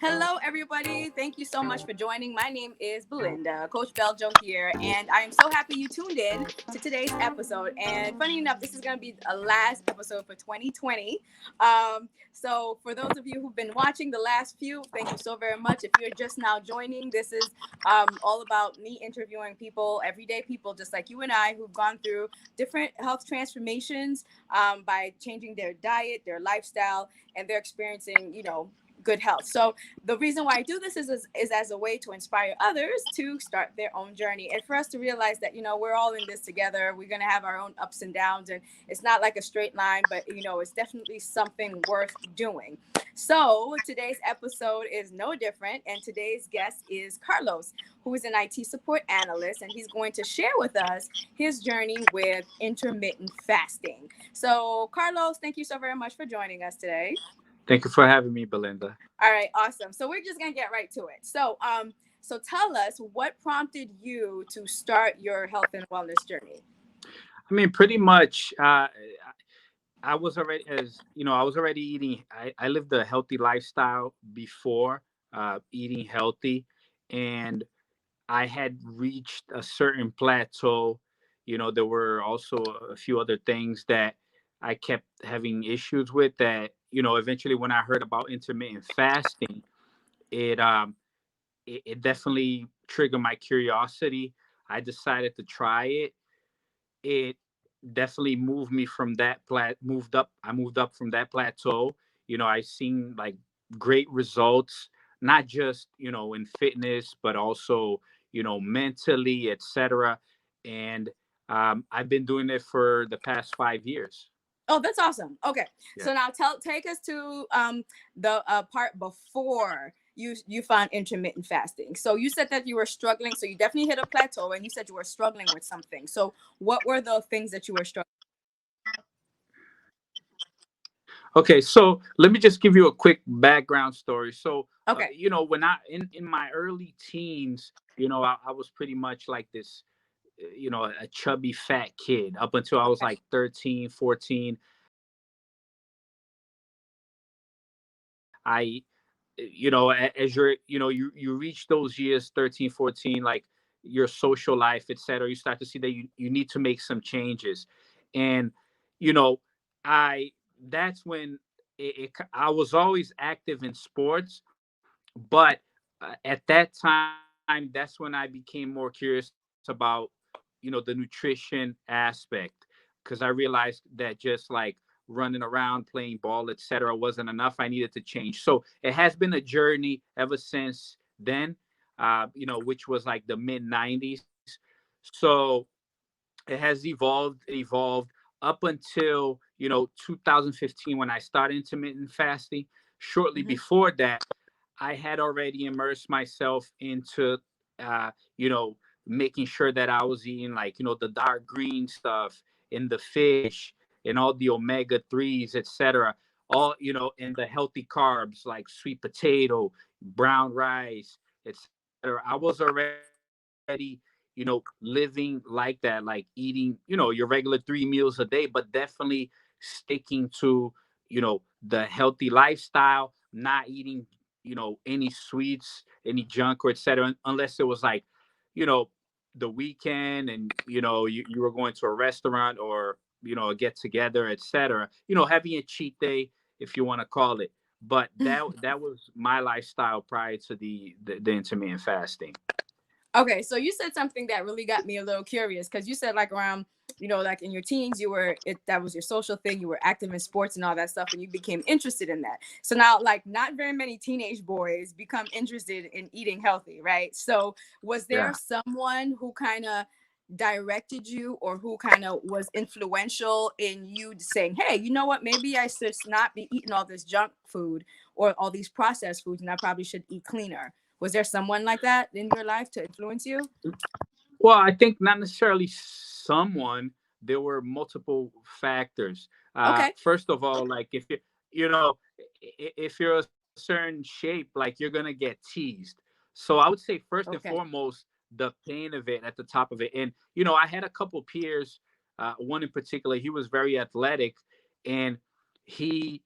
Hello, everybody. Thank you so much for joining. My name is Belinda, Coach Beljo here, and I am so happy you tuned in to today's episode. And funny enough, this is going to be a last episode for 2020. So for those of you who've been watching the last few, thank you so very much. If you're just now joining, this is all about me interviewing people, everyday people just like you and I, who've gone through different health transformations by changing their diet, their lifestyle, and they're experiencing, good health. So the reason why I do this is as a way to inspire others to start their own journey, and for us to realize that we're all in this together. We're going to have our own ups and downs, and it's not like a straight line, but it's definitely something worth doing. So today's episode is no different, and today's guest is Carlos, who is an IT support analyst, and he's going to share with us his journey with intermittent fasting. So Carlos, thank you so very much for joining us today. Thank you for having me, Belinda. All right, awesome. So we're just gonna get right to it. So tell us what prompted you to start your health and wellness journey. I mean, pretty much, I was already, I was already eating. I lived a healthy lifestyle before eating healthy, and I had reached a certain plateau. There were also a few other things that I kept having issues with that, eventually when I heard about intermittent fasting, it it definitely triggered my curiosity. I decided to try it. It definitely moved me from that moved up. I moved up from that plateau. I seen like great results, not just in fitness, but also mentally, etc. And I've been doing it for the past 5 years. Oh, that's awesome. Okay, Yeah. so now take us to the part before you found intermittent fasting. So you said that you were struggling. So you definitely hit a plateau, and you said you were struggling with something. So what were the things that you were struggling? Okay, so let me just give you a quick background story. So, Okay. when I in my early teens, I was pretty much like this, a chubby fat kid up until I was Okay. like 13, 14. I, as you're, you reach those years, 13, 14, like your social life, etc. You start to see that you need to make some changes. And, you know, I, that's when I was always active in sports, but at that time, that's when I became more curious about, the nutrition aspect, because I realized that just like running around playing ball, etc., wasn't enough. I needed to change. So it has been a journey ever since then, which was like the mid 90s. So it has evolved up until 2015 when I started intermittent fasting. Shortly Mm-hmm. before that, I had already immersed myself into you know making sure that I was eating like the dark green stuff in the fish and all the omega 3s, etc. All and the healthy carbs like sweet potato, brown rice, etc. I was already living like that, like eating your regular 3 meals a day, but definitely sticking to the healthy lifestyle, not eating any sweets, any junk or etc. Unless it was like you know the weekend and you were going to a restaurant or a get together, etc. Having a cheat day, if you want to call it. But that was my lifestyle prior to the intermittent fasting. Okay, so you said something that really got me a little curious, because you said like around, like in your teens, that was your social thing. You were active in sports and all that stuff, and you became interested in that. So now, like, not very many teenage boys become interested in eating healthy, right? So was there Yeah. someone who kind of directed you, or who kind of was influential in you saying, hey, you know what, maybe I should not be eating all this junk food or all these processed foods, and I probably should eat cleaner? Was there someone like that in your life to influence you? Well, I think not necessarily someone. There were multiple factors. Okay. First of all, like if if you're a certain shape, like you're gonna get teased. So I would say first and Okay. foremost, the pain of it at the top of it. And I had a couple peers. One in particular, he was very athletic, and he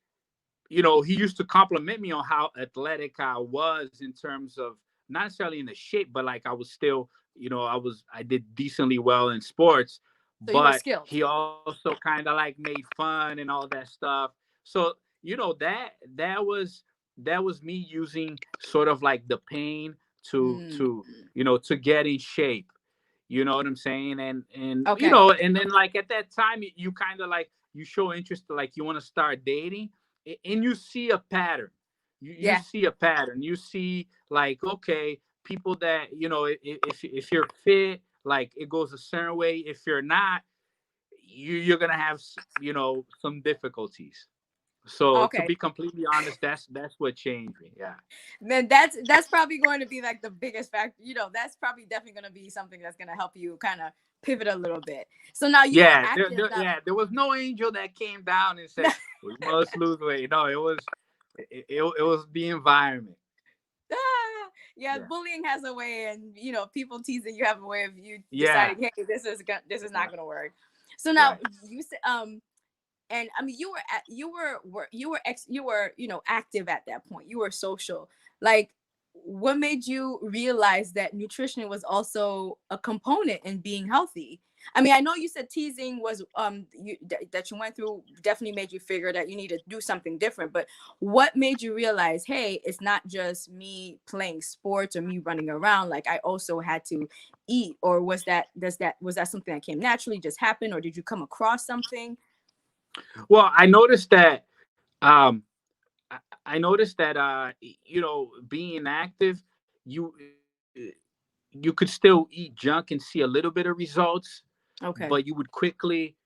he used to compliment me on how athletic I was in terms of not necessarily in the shape, but like I was still, I did decently well in sports, So you were but skilled. he also kind of like made fun and all that stuff. So, that was me using sort of like the pain to Mm, to to get in shape. You know what I'm saying? And okay. and then like at that time you kind of like you show interest, like you want to start dating, and you see a pattern. You Yeah. see a pattern. You see like, okay, people that if you're fit, like it goes a certain way. If you're not, you're gonna have some difficulties. So to Okay. be completely honest, that's what changed me. Yeah. Then that's probably going to be like the biggest factor. That's probably definitely going to be something that's going to help you kind of pivot a little bit. So now you were Yeah, active now. there was no angel that came down and said, "We must lose weight." No, it was the environment. Ah, yeah, Yeah, bullying has a way, and people teasing you have a way of you yeah, deciding, hey, this is not right, going to work. So now right. you said, and I mean, you were active at that point. You were social. Like, what made you realize that nutrition was also a component in being healthy? I mean, I know you said teasing was that you went through definitely made you figure that you need to do something different. But what made you realize, hey, it's not just me playing sports or me running around. Like, I also had to eat. Or was that something that came naturally, just happened, or did you come across something? Well, I noticed that being active, you you could still eat junk and see a little bit of results, Okay. but you would quickly,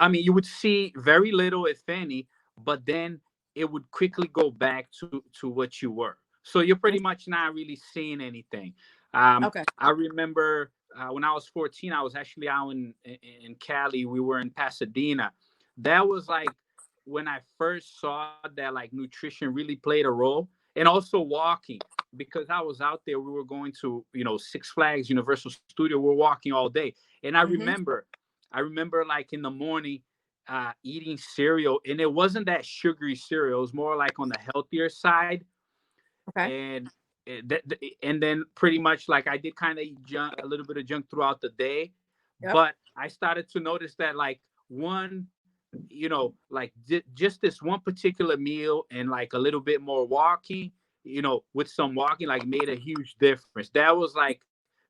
I mean, you would see very little, if any, but then it would quickly go back to what you were. So you're pretty much not really seeing anything. Okay. I remember when I was 14, I was actually out in Cali. We were in Pasadena. That was like when I first saw that like nutrition really played a role, and also walking, because I was out there. We were going to Six Flags, Universal Studio. We're walking all day, and Mm-hmm. I remember like in the morning eating cereal, and it wasn't that sugary cereal. It was more like on the healthier side, Okay. and and then pretty much like I did kind of eat junk, a little bit of junk throughout the day, Yep. but I started to notice that like one, like just this one particular meal and like a little bit more walking, with some walking, like made a huge difference. That was like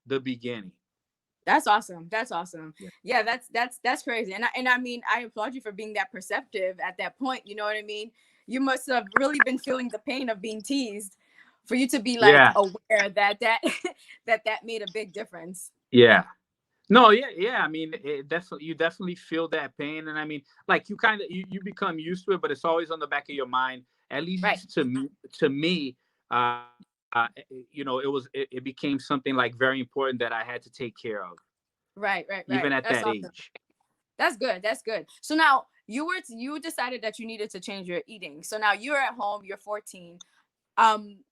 the beginning. That's awesome. That's awesome. Yeah. Yeah, that's crazy. And I mean, I applaud you for being that perceptive at that point. You know what I mean? You must have really been feeling the pain of being teased for you to be like Yeah. aware that that made a big difference. Yeah. No, yeah, yeah. I mean, you definitely feel that pain, and I mean, like you become used to it, but it's always on the back of your mind. At least Right. to me, it became something like very important that I had to take care of, Right. Right. even Right. at That's that awesome. age. That's good. That's good. So now you decided that you needed to change your eating. So now you're at home, you're 14. um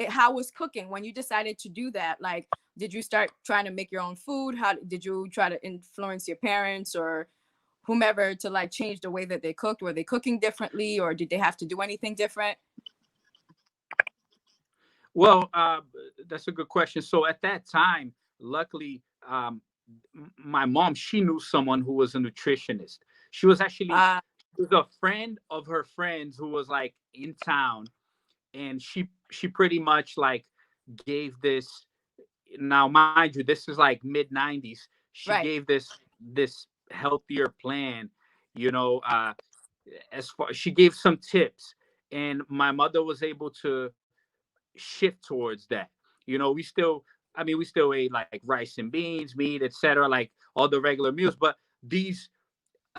how was cooking when you decided to do that? Like, did you start trying to make your own food? How did you try to influence your parents or whomever to like change the way that they cooked? Were they cooking differently, or did they have to do anything different? Well, that's a good question. So at that time, luckily, my mom, she knew someone who was a nutritionist. She was actually uh she was a friend of her friends who was like in town, and she pretty much like gave this. Now, mind you, this is like mid '90s. She right. gave this healthier plan. You know, as far she gave some tips, and my mother was able to shift towards that. We still, I mean, we still ate like rice and beans, meat, etc., like all the regular meals. But these,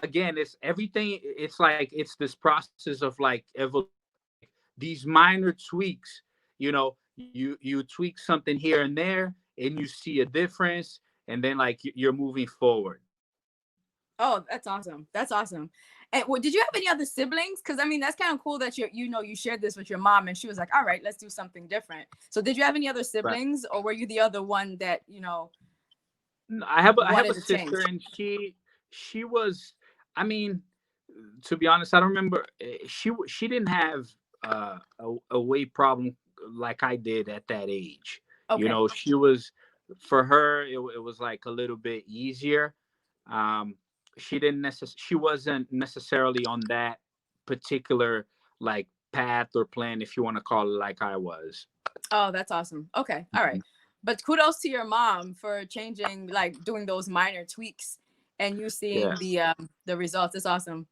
again, it's everything. It's like it's this process of like evolution, like these minor tweaks. You tweak something here and there, and you see a difference, and then like you're moving forward. Oh, that's awesome. That's awesome. And did you have any other siblings? Because I mean, that's kind of cool that you shared this with your mom, and she was like, "All right, let's do something different." So, did you have any other Right. siblings, or were you the other one that I have a wanted to sister, change? and she was, I mean, to be honest, I don't remember. She didn't have a weight problem like I did at that age. You Okay. know, she was, for her it was like a little bit easier. Um, she wasn't necessarily on that particular like path or plan, if you want to call it, like I was. Oh, that's awesome. Okay. All Mhm. right. But kudos to your mom for changing, like doing those minor tweaks and you Yeah, seeing the results. It's awesome.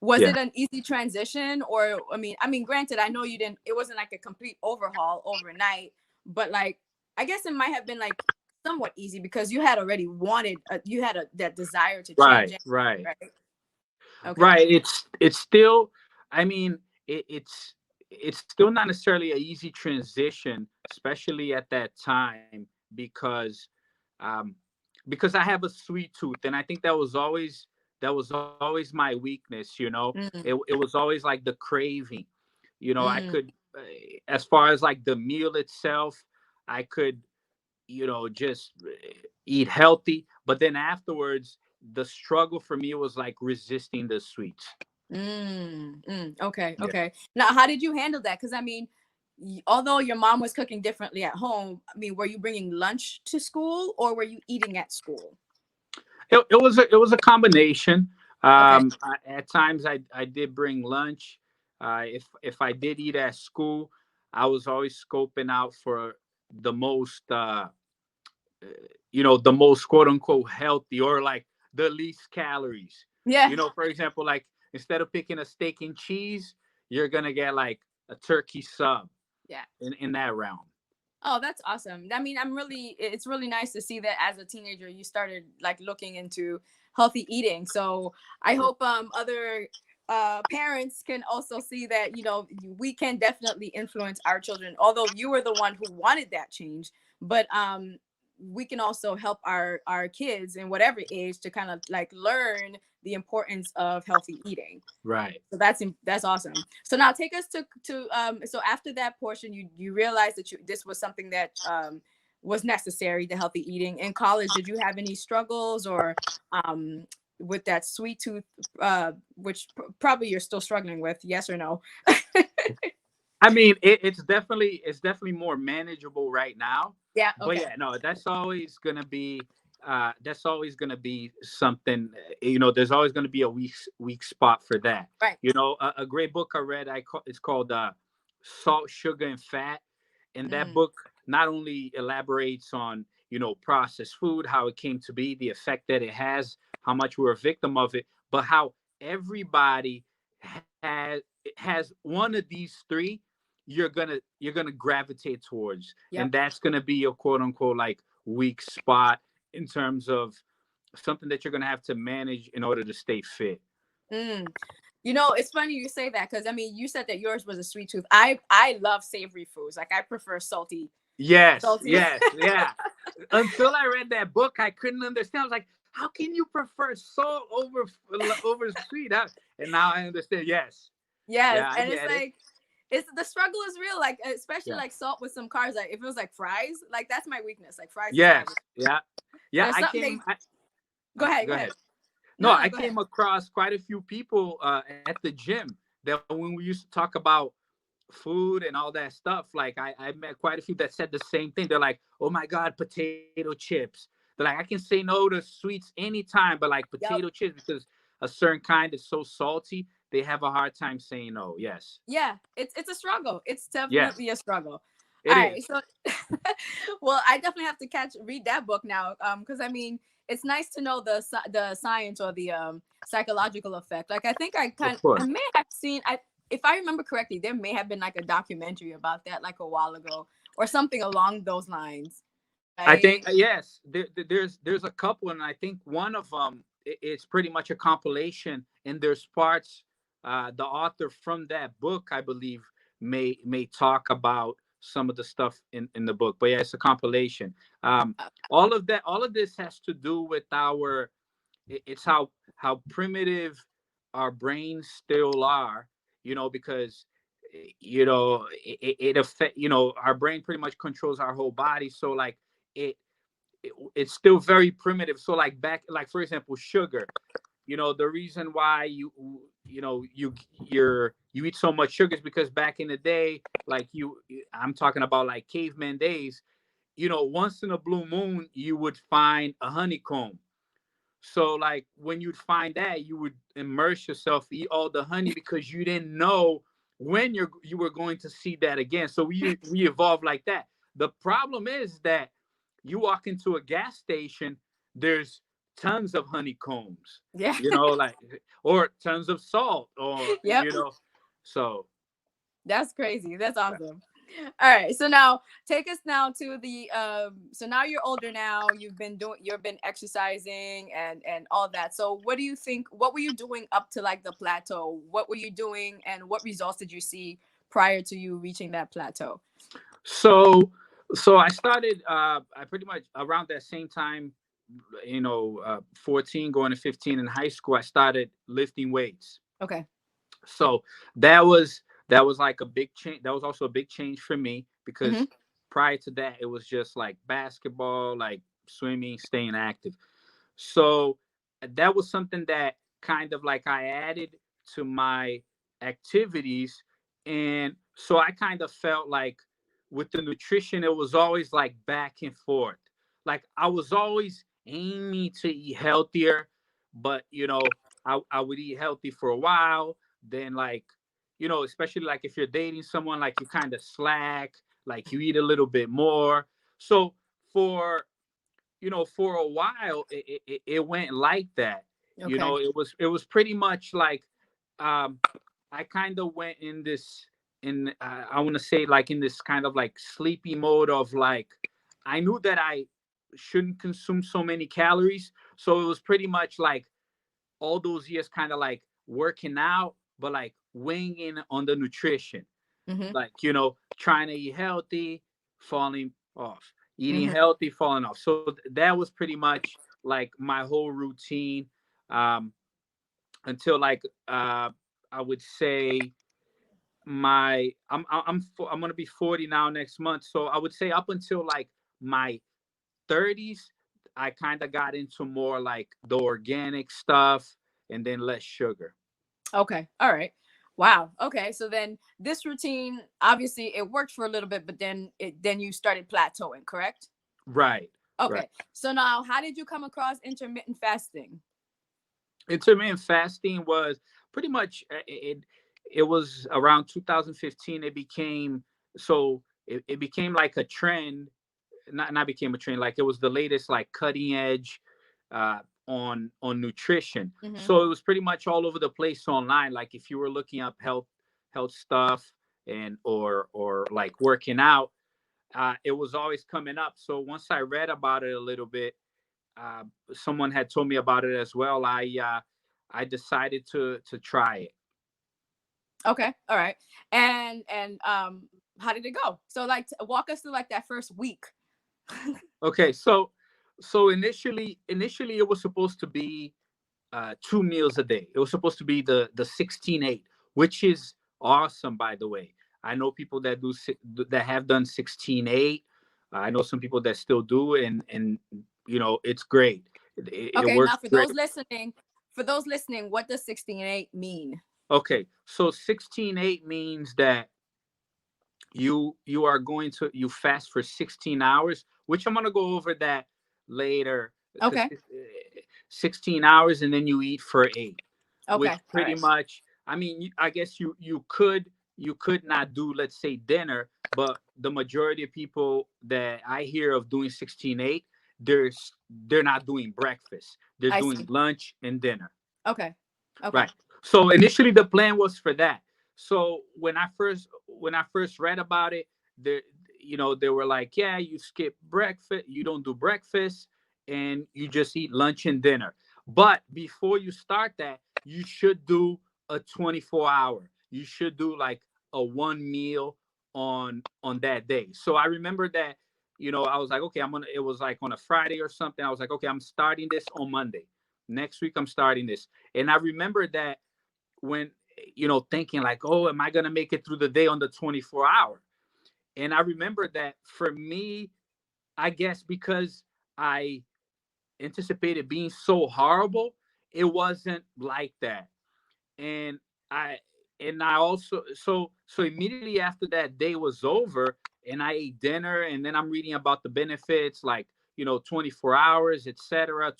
Was yeah, it an easy transition, or I mean granted, I know you didn't, it wasn't like a complete overhaul overnight, but like I guess it might have been like somewhat easy because you had already wanted you had that desire to change right, it, right. right? Okay. Right. It's still, I mean, it's still not necessarily a easy transition, especially at that time, um because I have a sweet tooth, and I think that was always my weakness, you know. Mm, It was always like the craving. You know, I mm, could as far as like the meal itself, I could, you know, just eat healthy, but then afterwards the struggle for me was like resisting the sweets. okay, Yeah. okay. Now, how did you handle that? Because I mean, although your mom was cooking differently at home, I mean, were you bringing lunch to school or were you eating at school? It was a combination. Okay. At times I did bring lunch. If I did eat at school, I was always scoping out for the most you know, the most quote unquote healthy, or like the least calories. Yeah. You know, for example, like instead of picking a steak and cheese, you're gonna get like a turkey sub Yeah. in that realm. Oh, that's awesome. I mean, it's really nice to see that as a teenager you started like looking into healthy eating. So I Yeah. hope other parents can also see that, we can definitely influence our children. Although you were the one who wanted that change, but we can also help our kids in whatever age to kind of like learn the importance of healthy eating. Right. So that's awesome. So now take us to so after that portion, you realized that this was something that was necessary, the healthy eating. In college, did you have any struggles or um with that sweet tooth, which probably you're still struggling with? Yes or no? I mean, it's definitely more manageable right now. Yeah. But Okay. yeah, no, that's always gonna be something. You know, there's always gonna be a weak spot for that. Right. You know, a great book I read, it's called Salt, Sugar, and Fat, and that Mm, book not only elaborates on, you know, processed food, how it came to be, the effect that it has, how much we're a victim of it, but how everybody has has one of these three you're gonna gravitate towards, and yep. that's gonna be your quote unquote like weak spot in terms of something that you're gonna have to manage in order to stay fit. Mm. It's funny you say that because I mean, you said that yours was a sweet tooth. I love savory foods. Like I prefer Yes, salty. yes, yeah. Until I read that book, I couldn't understand. I was like, how can you prefer salt over sweet? And now I understand. Yes, Yes, yeah, I and it's get it. like it's the struggle is real. Like especially Yeah. like salt with some carbs. Like if it was like fries, like that's my weakness. Like fries is my Yes. weakness. Yeah. Yeah. There's something they go ahead, Go go ahead. ahead. No, No, no, I go ahead. came across quite a few people at the gym that when we used to talk about food and all that stuff, like I met quite a few that said the same thing. They're like, oh my God, potato chips. They're like, I can say no to sweets anytime, but like Yep. potato chips, because a certain kind is so salty, they have a hard time saying no. Yes. Yeah, it's a struggle. It's Yes, definitely a struggle. All it right, is. so well, I definitely have to read that book now, because I mean, it's nice to know the science or the psychological effect. Like I think Of I course. may have seen, I if I remember correctly, there may have been like a documentary about that like a while ago or something along those lines, I think right? yes, there's a couple, and I think one of them it's pretty much a compilation, and there's parts. The author from that book, I believe, may talk about some of the stuff in the book, but yeah, it's a compilation. All of this has to do with it's how primitive our brains still are, you know, because you know it affect, you know, our brain pretty much controls our whole body, so like it, it's still very primitive. So like back, like for example, sugar. the reason why you eat so much sugar is because back in the day, like I'm talking about like caveman days, once in a blue moon you would find a honeycomb. So like when you'd find that, you would immerse yourself, eat all the honey because you didn't know when you were going to see that again. So we evolved like that. The problem is that you walk into a gas station, there's tons of honeycombs, Yeah. like, or tons of salt, or Yep. so That's crazy. That's awesome. All right. So now take us now to the so now you're older now. You've been exercising and all that. So what do you think, what were you doing up to like the plateau? What were you doing and what results did you see prior to you reaching that plateau? so so I started I pretty much around that same time, 14 going to 15 in high school. I started lifting weights. Okay. So that was like a big change. That was also a big change for me Mm-hmm. because prior to that it was just like basketball, like swimming, staying active. So that was something that kind of like I added to my activities. And so I kind of felt like with the nutrition, it was always like back and forth. Like I was always aiming to eat healthier, but I would eat healthy for a while. Then like, especially like if you're dating someone, like you kind of slack, like you eat a little bit more. So for for a while it went like that. Okay. It was pretty much like um I kind of went in this in I want to say like in this kind of like sleepy mode of like I knew that I shouldn't consume so many calories. So it was pretty much like all those years kind of like working out, but like weighing in on the nutrition, Mm-hmm. like trying to eat healthy, falling off, eating Mm-hmm. healthy, falling off. So that was pretty much like my whole routine, um until like I would say I'm gonna be 40 now next month. So I would say up until like my 30s, I kind of got into more like the organic stuff and then less sugar. Okay. All right. Wow. Okay. So then this routine, obviously it worked for a little bit, but then you started plateauing, correct? Right, right. Okay. So now how did you come across intermittent fasting? Intermittent fasting was pretty much it was around 2015. It became so it became like a trend. Not became a trend, like it was the latest like cutting edge uh on nutrition. Mm-hmm. So it was pretty much all over the place online. Like if you were looking up health stuff and or like working out, it was always coming up. So once I read about it a little bit, someone had told me about it as well. I decided to try it. Okay. All right. And how did it go? So like walk us through like that first week. Okay, so initially it was supposed to be 2 meals a day. It was supposed to be the 16/8, which is awesome, by the way. I know people that that have done 16/8. I know some people that still do, and it's great. It Okay, now works great. for those listening, what does 16/8 mean? Okay, so 16/8 means that you are going to you fast for 16 hours, which I'm going to go over that later, because Okay. 16 hours and then you eat for 8, which Okay. All pretty right. much, I mean, I guess you could not do, let's say, dinner, but the majority of people that I hear of doing 16/8, they're not doing breakfast, they're I doing see. lunch and dinner. Okay. Okay. Right. So initially the plan was for that. So when I first read about it, there they were like, yeah, you skip breakfast, you don't do breakfast, and you just eat lunch and dinner. But before you start that, you should do a 24-hour. You should do like a one meal on that day. So I remember that, I was like, okay, it was like on a Friday or something. I was like, okay, I'm starting this on Monday. Next week I'm starting this. And I remember that when, thinking like, oh, am I going to make it through the day on the 24-hour? And I remember that for me, I guess because I anticipated being so horrible, it wasn't like that. And I I also, so immediately after that day was over and I ate dinner, and then I'm reading about the benefits, like, 24 hours, etc.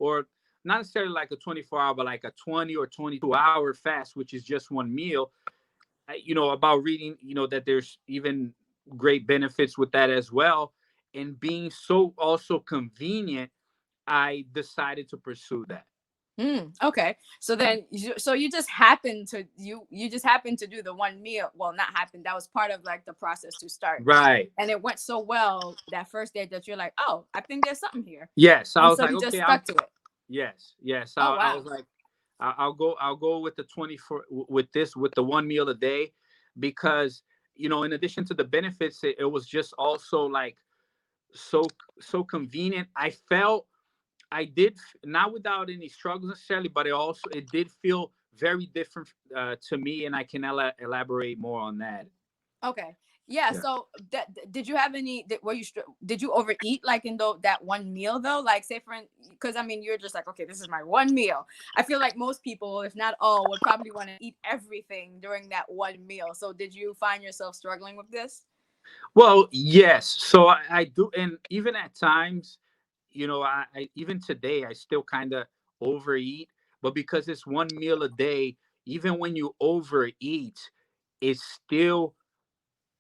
Or not necessarily like a 24-hour, but like a 20 or 22-hour fast, which is just one meal. About reading, that there's even great benefits with that as well, and being so also convenient, I decided to pursue that. Okay. So then, you just happened to you just happened to do the one meal. Well, not happen. That was part of like the process to start, Right. and it went so well that first day that you're like, oh, I think there's something here, Yes, I and was so like, you just okay, stuck to it. yes, yes. Oh I was wow. like, I'll go with the 24, with the one meal a day, because, in addition to the benefits, it was just also like so convenient. I felt I did, not without any struggles necessarily, but it did feel very different to me, and I can elaborate more on that. Okay. Yeah. Yeah. So did you have any? Did you overeat like in that one meal though? Like say for, because I mean you're just like, okay, this is my one meal. I feel like most people, if not all, would probably want to eat everything during that one meal. So did you find yourself struggling with this? Well, yes. So I do, and even at times, I even today I still kind of overeat, but because it's one meal a day, even when you overeat, it's still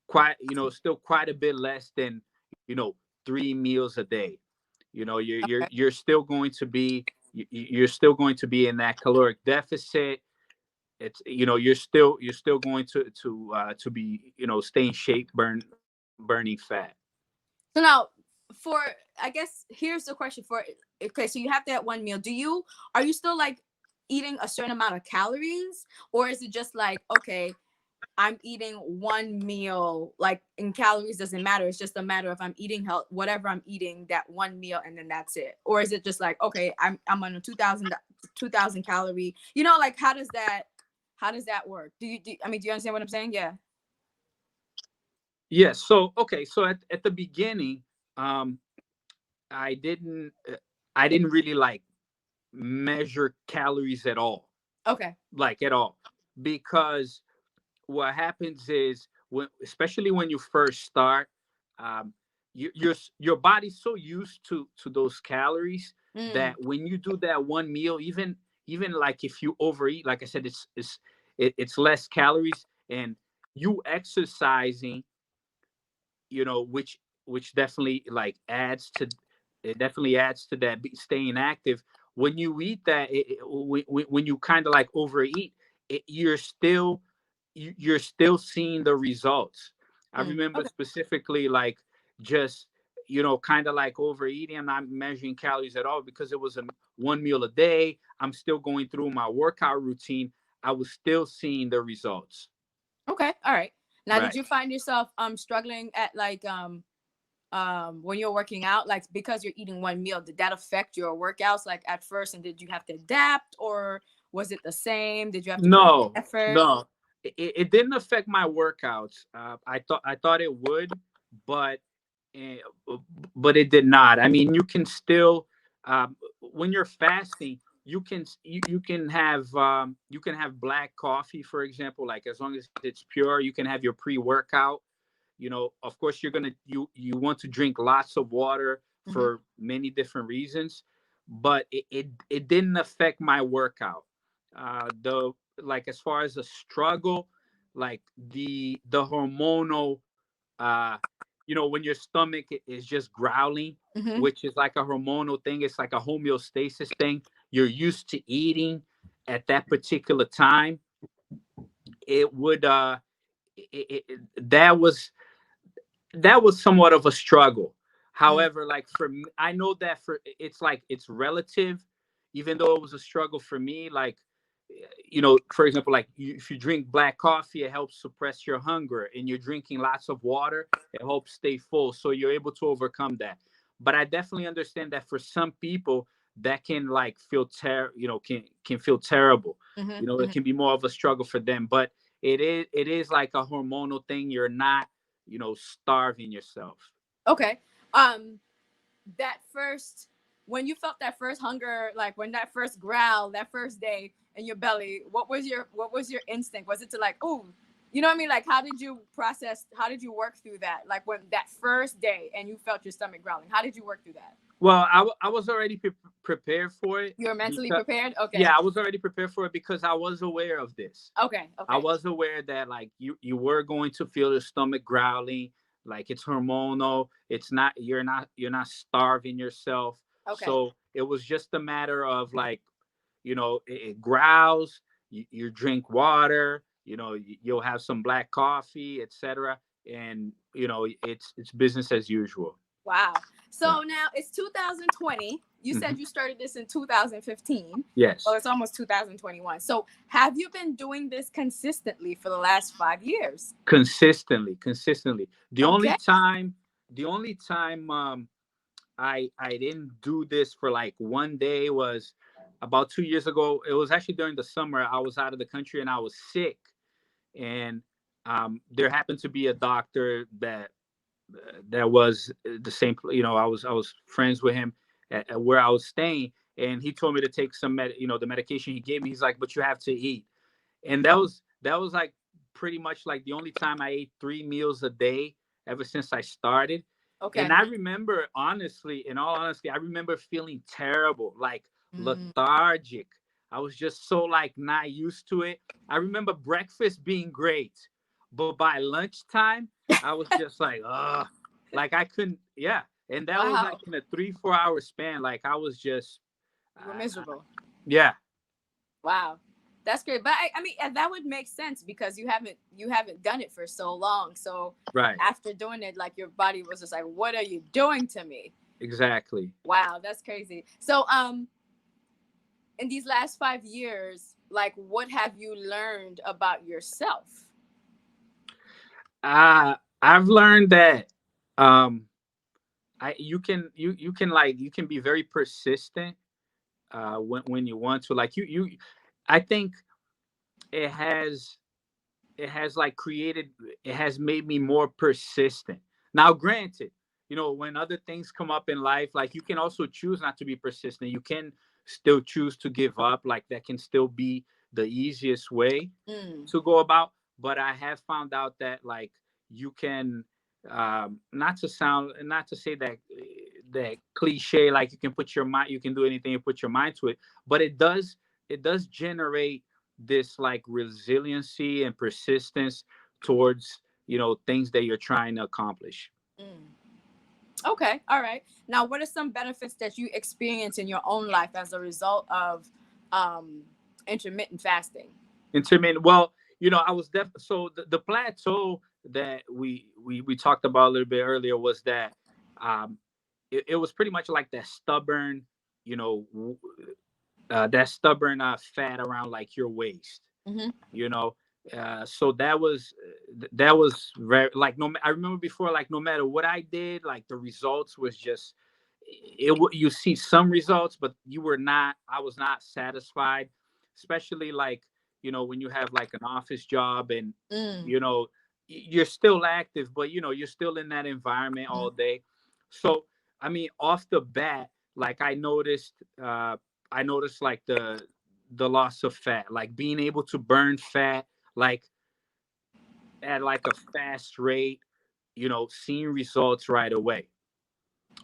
quite a bit less than, 3 meals a day. You're still going to be you're still going to be in that caloric deficit. It's you're still going to be, stay in shape, burning fat. So now, for I guess here's the question for, okay, so you have that one meal. Are you still like eating a certain amount of calories, or is it just like, okay, I'm eating one meal, like in calories doesn't matter. It's just a matter of I'm eating health, whatever I'm eating that one meal, and then that's it. Or is it just like, okay, I'm on a 2,000 calorie, like how does that work? I mean, do you understand what I'm saying? Yeah. Yes. So okay. So at the beginning, um, I didn't uh, I didn't really like measure calories at all, Okay. like at all, because what happens is, especially when you first start, um, your body's so used to those calories Mm, that when you do that one meal, even like if you overeat, like I said, it's less calories, and you exercising, which definitely like adds to that, staying active. When you eat that, when you kind of like overeat, you're still seeing the results. I remember okay. specifically, like, just, kind of like overeating. I'm not measuring calories at all, because it was a one meal a day. I'm still going through my workout routine. I was still seeing the results. Okay. All right. Now, did Right. you find yourself struggling at like when you're working out, like because you're eating one meal, did that affect your workouts like at first, and did you have to adapt, or was it the same? Did you have to put in No, effort? no, it didn't affect my workouts. I thought it would, but eh, but it did not. I mean, you can still, when you're fasting, you can have black coffee, for example. Like, as long as it's pure, you can have your pre-workout. Of course, you want to drink lots of water Hmm. for many different reasons, but it didn't affect my workout. The Like, as far as the struggle, like the hormonal, uh when your stomach is just growling, Hmm. which is like a hormonal thing. It's like a homeostasis thing. You're used to eating at that particular time. It would that was somewhat of a struggle. Mm. However, like, for me, I know that it's relative. Even though it was a struggle for me, like, for example, like, if you drink black coffee, it helps suppress your hunger, and you're drinking lots of water, it helps stay full, so you're able to overcome that. But I definitely understand that for some people, that can like can feel terrible. Hmm. It Hmm. can be more of a struggle for them, but it is like a hormonal thing. You're not, starving yourself. Okay. Um, that first when you felt that first hunger, like when that first growl, that first day in your belly, what was your instinct? Was it to like, oh, you know what I mean? Like, how did you process? How did you work through that? Like when that first day and you felt your stomach growling, how did you work through that? Well, I was already prepared for it You were mentally because, prepared. Okay. yeah, I was already prepared for it because I was aware of this. Okay. I Okay. was aware that like you were going to feel your stomach growling, like it's hormonal. It's not you're not starving yourself. Okay. So it was just a matter of like, it growls. You drink water. You'll have some black coffee, etc. And it's business as usual. Wow. Yeah. So now it's 2020. You Hmm. said you started this in 2015. Well, Yes. it's almost 2021. So have you been doing this consistently for the last 5 years? Consistently. The only Okay. time, the only time I didn't do this for like one day was about 2 years ago. It was actually during the summer. I was out of the country and I was sick, and there happened to be a doctor that was the same. I was friends with him at where I was staying, and he told me to take the medication he gave me. He's like, but you have to eat, and that was like pretty much like the only time I ate 3 meals a day ever since I started. And Okay. I remember, honestly, in all honesty, I remember feeling terrible, like Mm. lethargic. I was just so like not used to it. I remember breakfast being great, but by lunchtime, I was just like, ugh, like I couldn't, yeah. And that was like Wow. in a 3 4 hour span. Like I was just, You were uh, miserable. yeah, Wow. That's great. But I mean, that would make sense because you haven't done it for so long. So right, after doing it, like your body was just like, what are you doing to me? exactly. Wow, that's crazy. So in these last 5 years, like what have you learned about yourself? I've learned that um you can be very persistent when you want to. Like I think it has like created it has made me more persistent. Now granted, when other things come up in life, like you can also choose not to be persistent. You can still choose to give up. Like that can still be the easiest way Mm, to go about. But I have found out that like you can, not to say that cliche, like you can do anything and put your mind to it, but it does generate this like resiliency and persistence towards things that you're trying to accomplish. mm. Okay, all right. Now, what are some benefits that you experience in your own life as a result of um, intermittent fasting? Intermittent. Well, I was so the plateau that we talked about a little bit earlier was that um it was pretty much like that stubborn, you know w- fat around like your waist, Hmm. you know so that was very like, no, I remember before, like no matter what I did, like the results was just you see some results, but I was not satisfied, especially like when you have like an office job, and Mm. you know you're still active, but you're still in that environment Hmm. all day. So I mean, off the bat, like I noticed like the loss of fat, like being able to burn fat, like at like a fast rate, seeing results right away.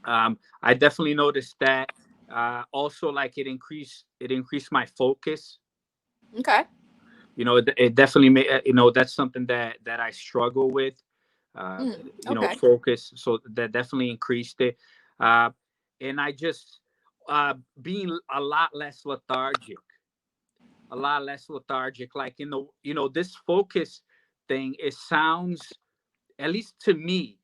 I definitely noticed that. Also, like it increased my focus. Okay. It definitely made, that's something that I struggle with. Uh, Mm. Okay. Focus. So that definitely increased it. Uh, and I just being a lot less lethargic, like in the this focus thing. It sounds, at least to me,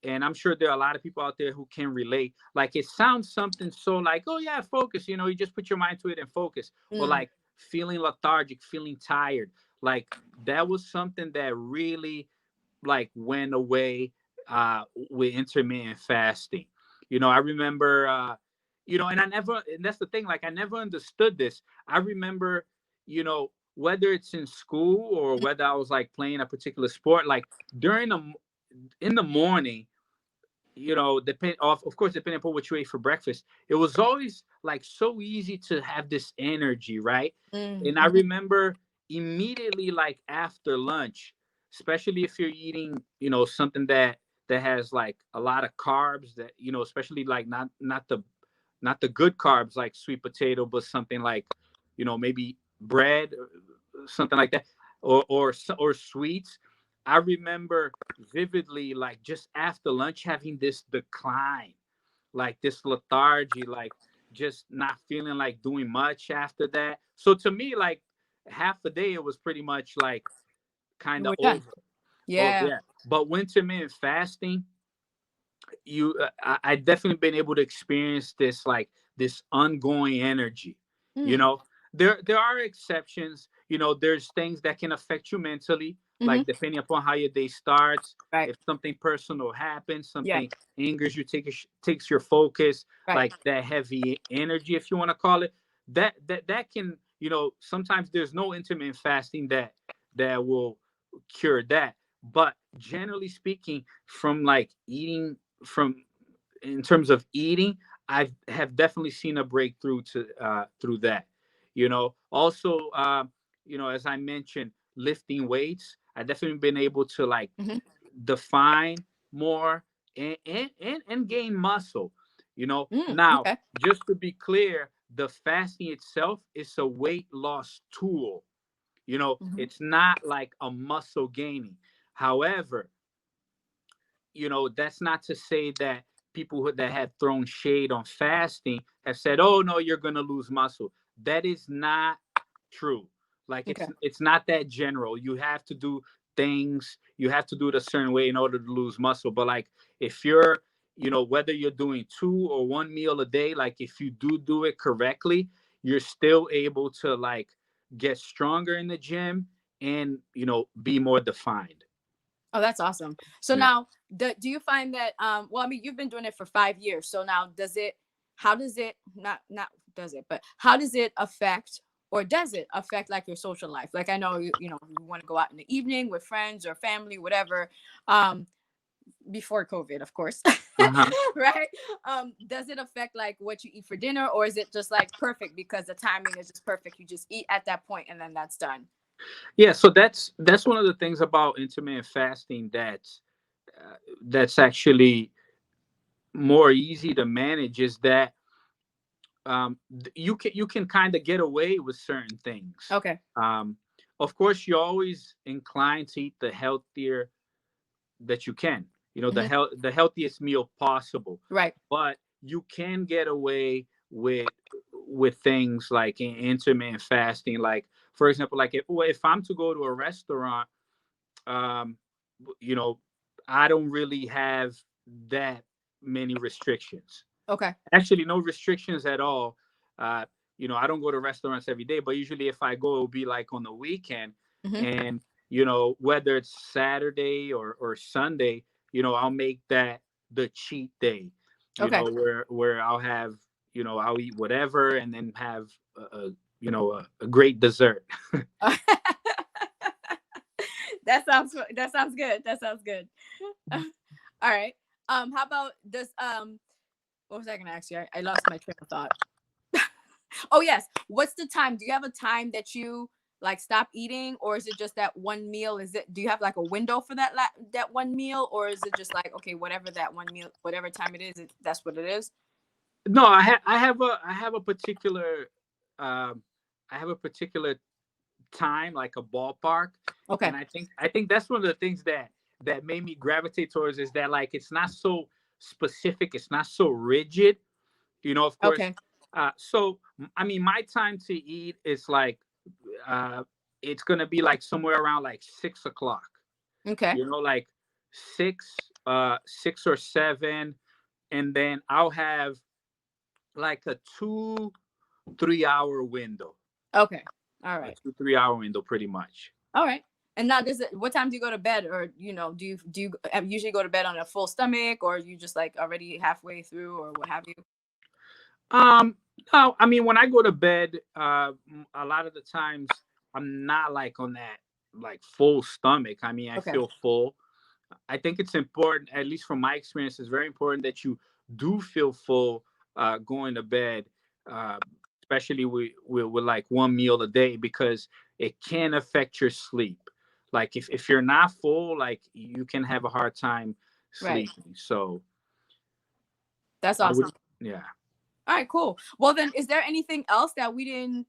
and I'm sure there are a lot of people out there who can relate. Like it sounds something so like, oh yeah, focus. You just put your mind to it and focus. But Mm. like feeling lethargic, feeling tired, like that was something that really like went away with intermittent fasting. I remember, and that's the thing, like I never understood this. I remember, whether it's in school or whether I was like playing a particular sport, like during the in the morning, of course, depending upon what you ate for breakfast, it was always like so easy to have this energy, right? And I Mm-hmm. remember immediately, like after lunch, especially if you're eating, something that has like a lot of carbs, that especially like not the good carbs like sweet potato, but something like, maybe bread, something like that, or sweets. I remember vividly, like just after lunch, having this decline, like this lethargy, like just not feeling like doing much after that. So to me, like half a day, it was pretty much like kind You of were done. over. Oh Yeah. yeah, but when intermittent fasting, I definitely been able to experience this, like this ongoing energy. you Mm. know there are exceptions. There's things that can affect you mentally, Mm-hmm. like depending upon how your day starts. Right. If something personal happens, Yeah. something angers you, takes your focus, Right. like that heavy energy, if you want to call it, that can, sometimes there's no intermittent fasting that will cure that. But generally speaking, from like eating, from in terms of eating, I have definitely seen a breakthrough to through that. Also, as I mentioned, lifting weights, I definitely been able to like Mm-hmm. define more and gain muscle. Now, Okay. just to be clear, the fasting itself is a weight loss tool. Mm-hmm. It's not like a muscle gaining. However, that's not to say that people that have thrown shade on fasting have said, "Oh no, you're going to lose muscle." That is not true. Like Okay. it's not that general. You have to do things, you have to do it a certain way in order to lose muscle. But like if you're, whether you're doing 2 or 1 meal a day, like if you do it correctly, you're still able to like get stronger in the gym and, be more defined. Oh, that's awesome. So Yeah. now, do you find that well, I mean, you've been doing it for 5 years. So now does it how does it not does it, but how does it affect or does it affect like your social life? Like I know you want to go out in the evening with friends or family, whatever. Um Before COVID, of course. Uh-huh. Right? Does it affect like what you eat for dinner, or is it just like perfect because the timing is just perfect? You just eat at that point and then that's done. Yeah, so that's one of the things about intermittent fasting that's actually more easy to manage, is that you can kind of get away with certain things. Okay. Um, of course, you're always inclined to eat the healthier that you can, Hmm. the healthiest meal possible, Right. but you can get away with things like in intermittent fasting. Like for example, like if I'm to go to a restaurant, um, you know, I don't really have that many restrictions. Okay. Actually, no restrictions at all. Uh, I don't go to restaurants every day, but usually if I go, it'll be like on the weekend. Hmm. And, whether it's Saturday or Sunday, I'll make that the cheat day, Okay. where I'll eat whatever and then have, a great dessert. That sounds good. That sounds good. All right. How about this? What was I gonna ask you? I lost my train of thought. Oh yes. What's the time? Do you have a time that you like stop eating, or is it just that one meal? Is it? Do you have like a window for that one meal, or is it just like okay, whatever that one meal, whatever time it is, that's what it is? No, I have a particular, um, I have a particular time, like a ballpark. Okay. And I think that's one of the things that made me gravitate towards, is that like it's not so specific, it's not so rigid. Of course. Okay. So I mean, my time to eat is like, uh it's gonna be like somewhere around like 6 o'clock. Okay. Like 6 or 7, and then I'll have like a 2 3 hour window, Okay. All a right. 2 3 hour window, pretty much. All right. And now, does it? What time do you go to bed, or do you usually go to bed on a full stomach, or you just like already halfway through, or what have you? Um, no, I mean, when I go to bed, a lot of the times I'm not like on that like full stomach. I mean, I Okay. feel full. I think it's important, at least from my experience, it's very important that you do feel full going to bed, uh, especially with like one meal a day, because it can affect your sleep. Like if you're not full, like you can have a hard time Right. sleeping. So That's I would, awesome. yeah. All right, cool. Well, then, is there anything else that we didn't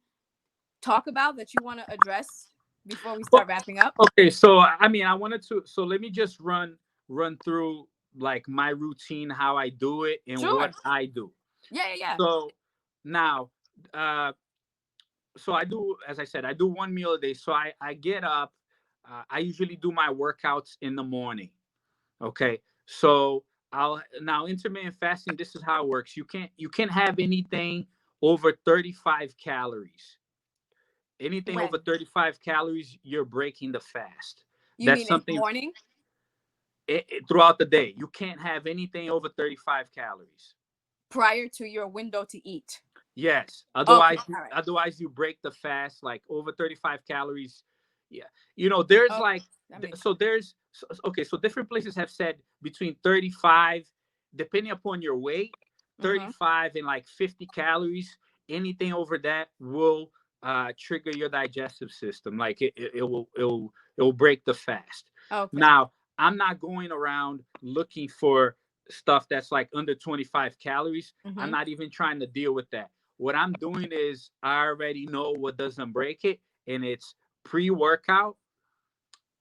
talk about that you want to address before we Well, start wrapping up? okay, so I mean, I wanted to. So let me just run through like my routine, how I do it, and what Sure. I do. Yeah, yeah, yeah. So now, uh, so I do, as I said, I do one meal a day. So I get up. I usually do my workouts in the morning. Okay, so I'll now intermittent fasting. This is how it works. You can't have anything over 35 calories. Anything over When? 35 calories, you're breaking the fast. You That's mean in the something morning throughout the day. You can't have anything over 35 calories. prior to your window to eat? Yes. Okay, Otherwise, all right. otherwise you break the fast like over 35 calories. Yeah. There's Okay, like that makes so there's okay, so different places have said between 35, depending upon your weight, sense. 35 and like 50 calories. Anything over that will trigger your digestive system. Like it will break the fast. Okay. Now, I'm not going around looking for stuff that's like under 25 calories. I'm Mm-hmm. not even trying to deal with that. What I'm doing is I already know what doesn't break it, and it's pre-workout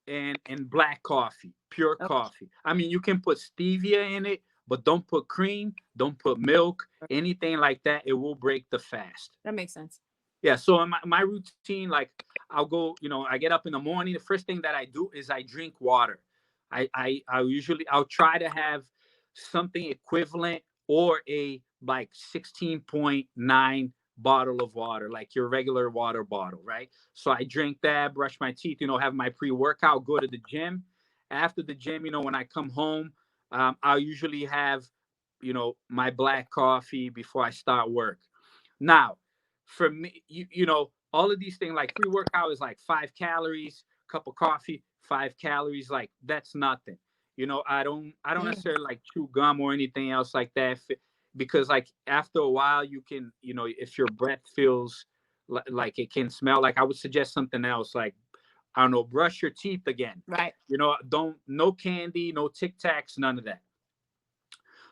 and black coffee, pure Okay. coffee. I mean, you can put stevia in it, but don't put cream, don't put milk, anything like that. It will break the fast. That makes sense. Yeah. So in my routine, like I'll go, I get up in the morning. The first thing that I do is I drink water. I'll try to have something equivalent or a like 16.9 bottle of water, like your regular water bottle, right? So I drink that, brush my teeth, have my pre-workout, go to the gym. After the gym, when I come home, I'll usually have, my black coffee before I start work. Now, for me, all of these things like pre-workout is like 5 calories, cup of coffee, 5 calories, like that's nothing. I don't Mm, necessarily like chew gum or anything else like that because like after a while you can, if your breath feels like it can smell, like I would suggest something else, like I don't know, brush your teeth again. right. Don't no candy, no Tic Tacs, none of that.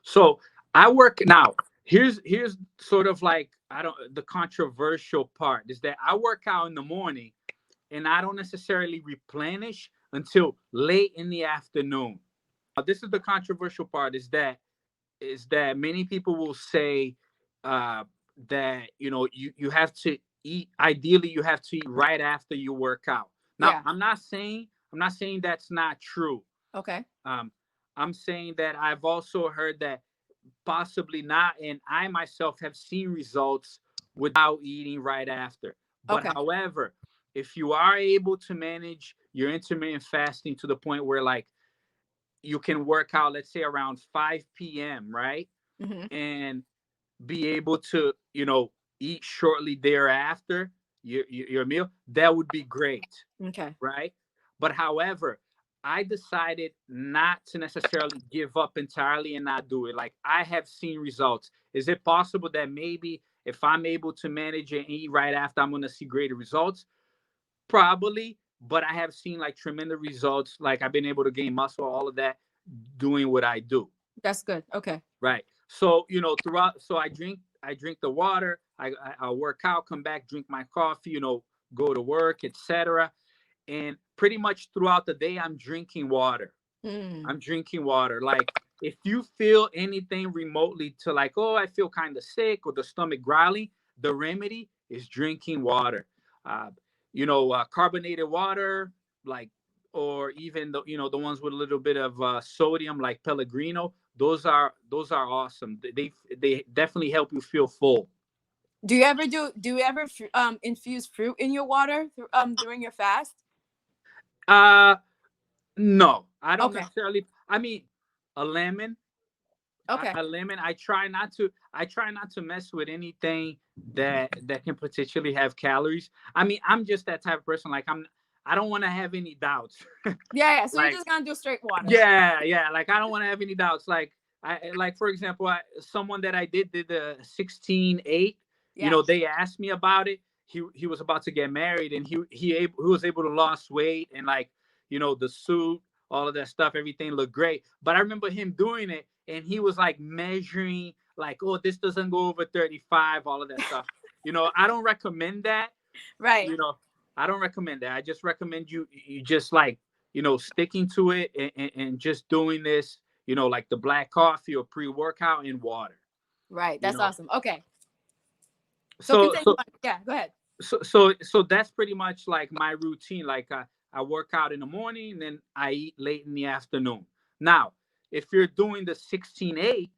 So I work now. Here's sort of like I don't the controversial part is that I work out in the morning and I don't necessarily replenish until late in the afternoon. This is the controversial part is that many people will say uh, that you have to eat. Ideally, you have to eat right after you work out. Now, Yeah. I'm not saying that's not true. Okay. Um, I'm saying that I've also heard that possibly not, and I myself have seen results without eating right after. But Okay. however, if you are able to manage your intermittent fasting to the point where like you can work out, let's say around 5 p.m., right? Mm-hmm. And be able to, eat shortly thereafter your meal, that would be great, Okay. right? But however, I decided not to necessarily give up entirely and not do it. Like I have seen results. Is it possible that maybe if I'm able to manage and eat right after, I'm going to see greater results? Probably, but I have seen like tremendous results. Like I've been able to gain muscle, all of that, doing what I do. That's good. Okay. Right. So throughout, so I drink the water. I'll work out, come back, drink my coffee. Go to work, etc. And pretty much throughout the day, I'm drinking water. Mm. I'm drinking water. Like if you feel anything remotely to like, oh, I feel kind of sick or the stomach growling, the remedy is drinking water. Uh, carbonated water, like, or even the ones with a little bit of sodium, like Pellegrino. Those are awesome. They definitely help you feel full. Do you ever infuse fruit in your water during your fast? Uh no, I don't Okay. necessarily. I mean, a lemon, Okay. a lemon. I try not to mess with anything that can potentially have calories. I mean, I'm just that type of person. Like I don't want to have any doubts. Yeah, yeah. So you're Like, just gonna do straight water. yeah, yeah. Like I don't want to have any doubts. Like for example, someone that I did the 16/8. You Yeah. know, they asked me about it. He was about to get married, and he was able to lose weight, and like, you know, the suit, all of that stuff, everything looked great. But I remember him doing it, and he was like measuring, like, oh, this doesn't go over 35, all of that stuff. You know, I don't recommend that. Right. You know, I don't recommend that. I just recommend you just like, you know, sticking to it, and just doing this, you know, like the black coffee or pre-workout and water, Right. you That's know. awesome. Okay. So So continue so on. Yeah. Go ahead. so that's pretty much like my routine. Like I work out in the morning, and then I eat late in the afternoon. Now, if you're doing the 16/8,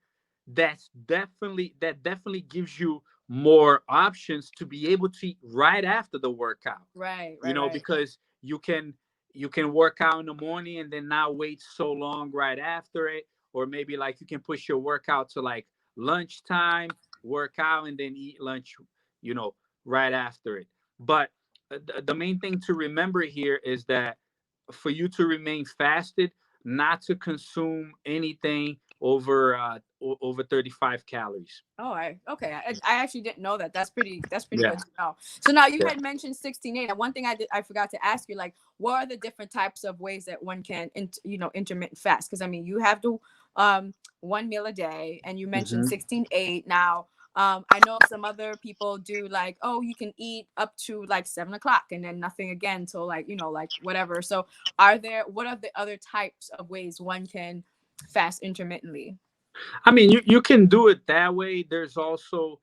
that definitely gives you more options to be able to eat right after the workout. Right. You Right. know, Right. because you can work out in the morning and then not wait so long right after it, or maybe like you can push your workout to like lunchtime, work out, and then eat lunch, you know, right after it. But the main thing to remember here is that for you to remain fasted, not to consume anything over 35 calories. Oh, I okay. I actually didn't know that. That's pretty Yeah. good to know. So now you Yeah. had mentioned 16/8. And one thing I forgot to ask you, like, what are the different types of ways that one can intermittent fast? Because I mean, you have to one meal a day, and you mentioned Hmm. 16/8. Now, I know some other people do like, oh, you can eat up to like 7 o'clock and then nothing again till like like whatever. So what are the other types of ways one can fast intermittently? I mean, you can do it that way. There's also,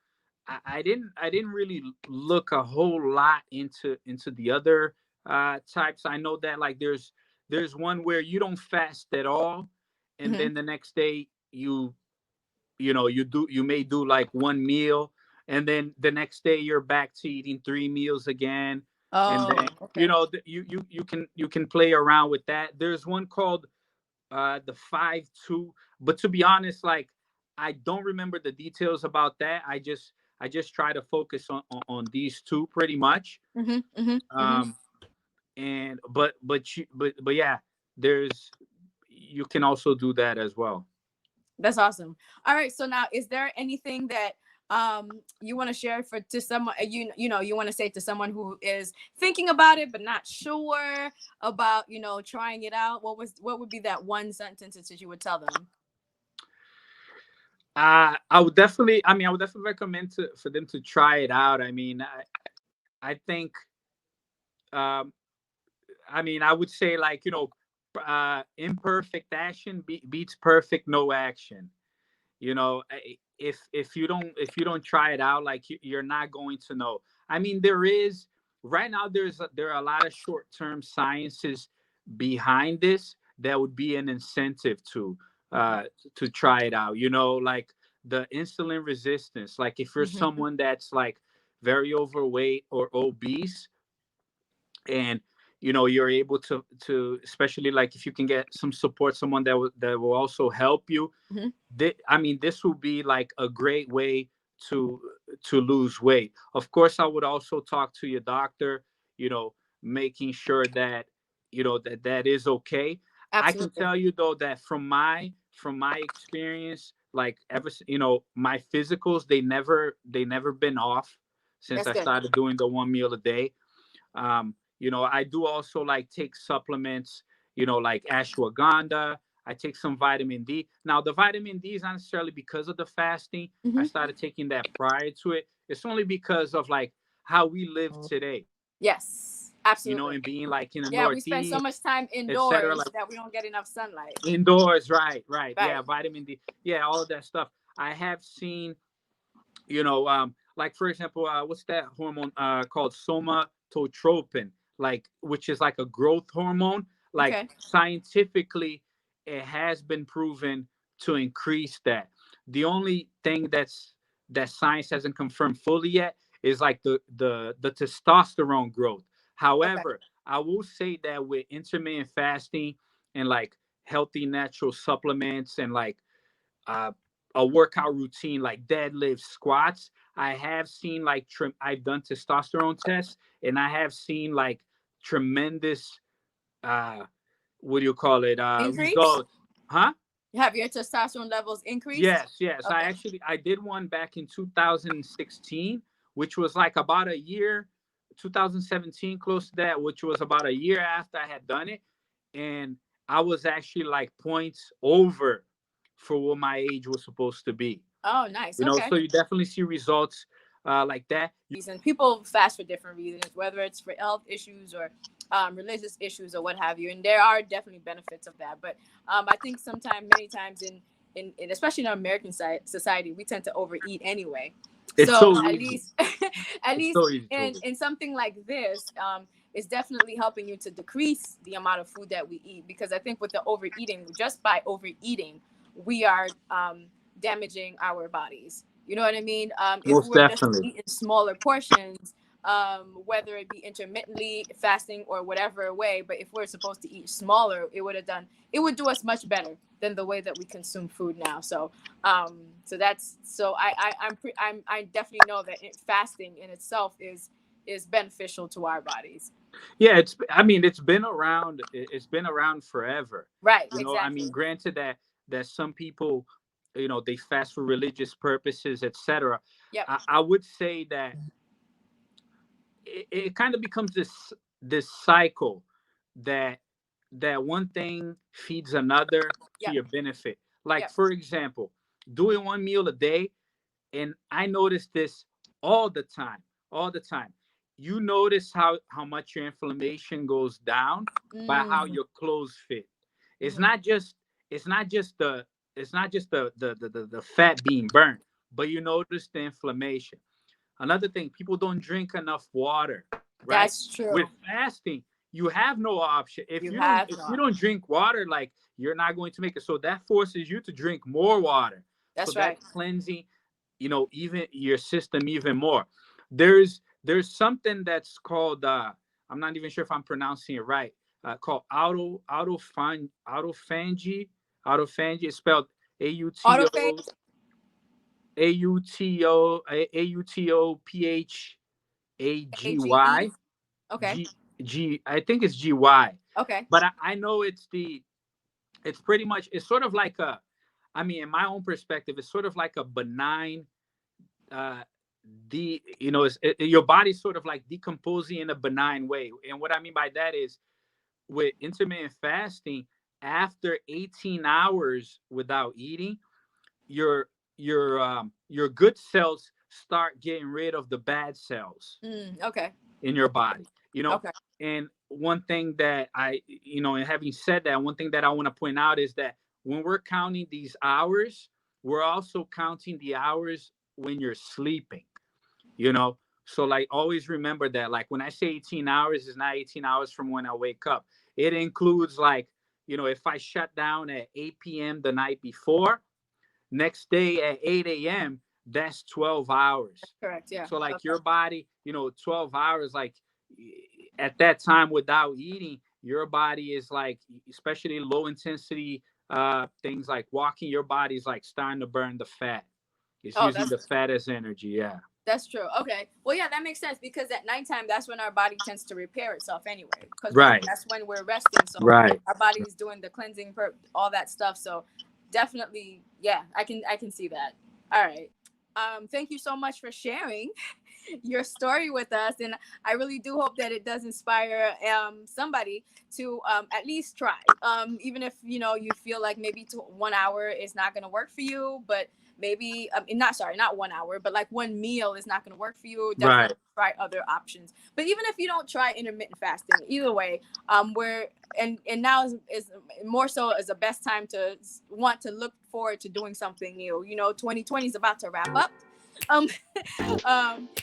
I didn't really look a whole lot into the other types. I know that like there's one where you don't fast at all, and Hmm. then the next day you may do like one meal, and then the next day you're back to eating three meals again, and Oh, then okay. you can play around with that. There's one called the 5-2, but to be honest, like I don't remember the details about that. I just try to focus on these two pretty much. Mhm, mhm, mhm. um and but yeah, there's you can also do that as well. That's awesome. All right, so now is there anything that you want to share for to someone you want to say to someone who is thinking about it but not sure about, trying it out? What would be that one sentence that you would tell them? I would definitely recommend for them to try it out. I mean, I think, um I would say, like, imperfect action beats perfect no action. If you don't try it out, like, you're not going to know. I mean, right now there are a lot of short-term sciences behind this that would be an incentive uh to try it out, like the insulin resistance. Like, if you're Hmm. someone that's like very overweight or obese, and you're able to, especially like if you can get some support, someone that will also help you. Hmm. This will be like a great way to to lose weight. Of course, I would also talk to your doctor, you know, making sure that that is okay. I can Absolutely. tell you though that from my experience, like my physicals, they never been off since That's I good. started doing the one meal a day. I do also like take supplements, like ashwagandha. I take some vitamin D. Now, the vitamin D is not necessarily because of the fasting. I Hmm. started taking that prior to it. It's only because of like how we live today, Yes, absolutely. and being like in the Yeah, we spend so Northeast, much time etc. indoors Like that we don't get enough sunlight. indoors, right, right. Right. Yeah, vitamin D. Yeah, all of that stuff. I have seen, like, for example, what's that hormone called, somatotropin, like, which is like a growth hormone. Like, Okay. scientifically, it has been proven to increase that. The only thing that science hasn't confirmed fully yet is like the testosterone growth. Okay. However, I will say that with intermittent fasting and like healthy natural supplements and like uh, a workout routine like deadlifts, squats, I have seen like I've done testosterone tests, and I have seen like tremendous what do you call it, Increase? result. Huh? Have your testosterone levels increased? Yes, yes. Okay. I did one back in 2016, which was like about a year, 2017, close to that, which was about a year after I had done it, and I was actually like points over for what my age was supposed to be. Oh, nice. Okay. So you definitely see results like that. Reason people fast for different reasons, whether it's for health issues or religious issues or what have you, and there are definitely benefits of that. But I think sometimes, many times in especially in our American society, we tend to overeat anyway. It's So so at easy. least at It's least so easy to in something like this, it's definitely helping you to decrease the amount of food that we eat, because I think with the overeating, just by overeating, we are damaging our bodies. You know what I mean? If most we're just definitely. eating smaller portions, whether it be intermittently fasting or whatever way, but if we're supposed to eat smaller, it would do us much better than the way that we consume food now. So, I definitely know that fasting in itself is beneficial to our bodies. Yeah, it's been around. It's been around forever. Right. I mean, Exactly. granted that some people, they fast for religious purposes, etc. Yep. I would say that it kind of becomes this cycle that one thing feeds another to Yep. your benefit. Like Yep. for example, doing one meal a day, and I notice this all the time, all the time. You notice how much your inflammation goes down by how Mm-hmm. your clothes fit. It's Mm-hmm. not just it's not just the the fat being burnt, but you notice the inflammation. Another thing, people don't drink enough water, right? That's With true. fasting, you have no option. You have If you not. don't drink water, like, you're not going to make it. So that forces you to drink more water. So That's that's right. cleansing, even your system even more. There's something that's called I'm not even sure if I'm pronouncing it right. Called autophagy. Autophagy is spelled A U T O Autophagy. AUTOPHAGY. AGE. Okay. I think it's GY. Okay. But I know it's pretty much, it's sort of like in my own perspective, it's sort of like a benign, uh, your body's sort of like decomposing in a benign way. And what I mean by that is, with intermittent fasting, after 18 hours without eating, your your good cells start getting rid of the bad cells Okay. in your body. Okay. And one thing that and having said that, one thing that I want to point out is that when we're counting these hours, we're also counting the hours when you're sleeping. you know so, like, always remember that, like, when I say 18 hours, it's not 18 hours from when I wake up. It includes, like, if I shut down at 8 p.m. the night before, next day at 8 a.m., that's 12 hours. Correct. Yeah. So, like, Okay. your body, 12 hours, like, at that time without eating, your body is like, especially low intensity things like walking, your body's like starting to burn the fat. It's Oh, using the fat as energy. Yeah. that's true. Okay. Well, yeah, that makes sense, because at nighttime, that's when our body tends to repair itself anyway. Because Right. that's when we're resting. So Right. our body is doing the cleansing, all that stuff. So definitely, yeah, I can see that. All right. Thank you so much for sharing your story with us, and I really do hope that it does inspire somebody to at least try, even if you feel like maybe 1 hour is not going to work for you, but maybe not 1 hour, but like one meal is not going to work for you. Right. Definitely try other options. But even if you don't try intermittent fasting, either way, where and now is more so is the best time to want to look forward to doing something new. 2020 is about to wrap up. um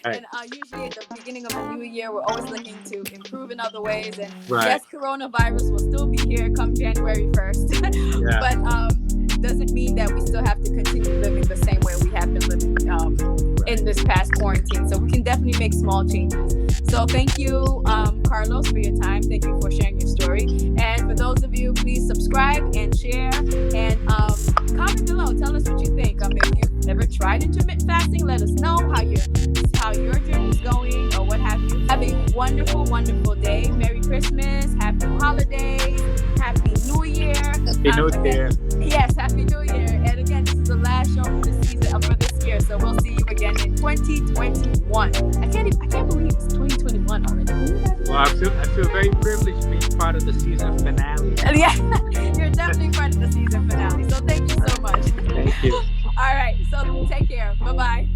Right. and usually at the beginning of the new year, we're always looking to improve in other ways. And Right. yes, coronavirus will still be here come January 1st. Yeah. But doesn't mean that we still have to continue living the same way we have been living in this past quarantine. So we can definitely make small changes. So thank you, Carlos, for your time. Thank you for sharing your story. And for those of you, please subscribe and share, and comment below. Tell us what you think. If you've ever tried intermittent fasting, let us know how your journey is going or what have you. Have a wonderful, wonderful day. Merry Christmas. holidays. Happy New Year. Happy New Year. Yes, Happy New Year. And again, this is the last show for the season for this year. So we'll see you again in 2021. I can't believe it's 2021 already. Well, I feel very privileged to be part of the season finale. Yeah, you're definitely part of the season finale. So thank you so much. Thank you. All right, so take care. Bye-bye.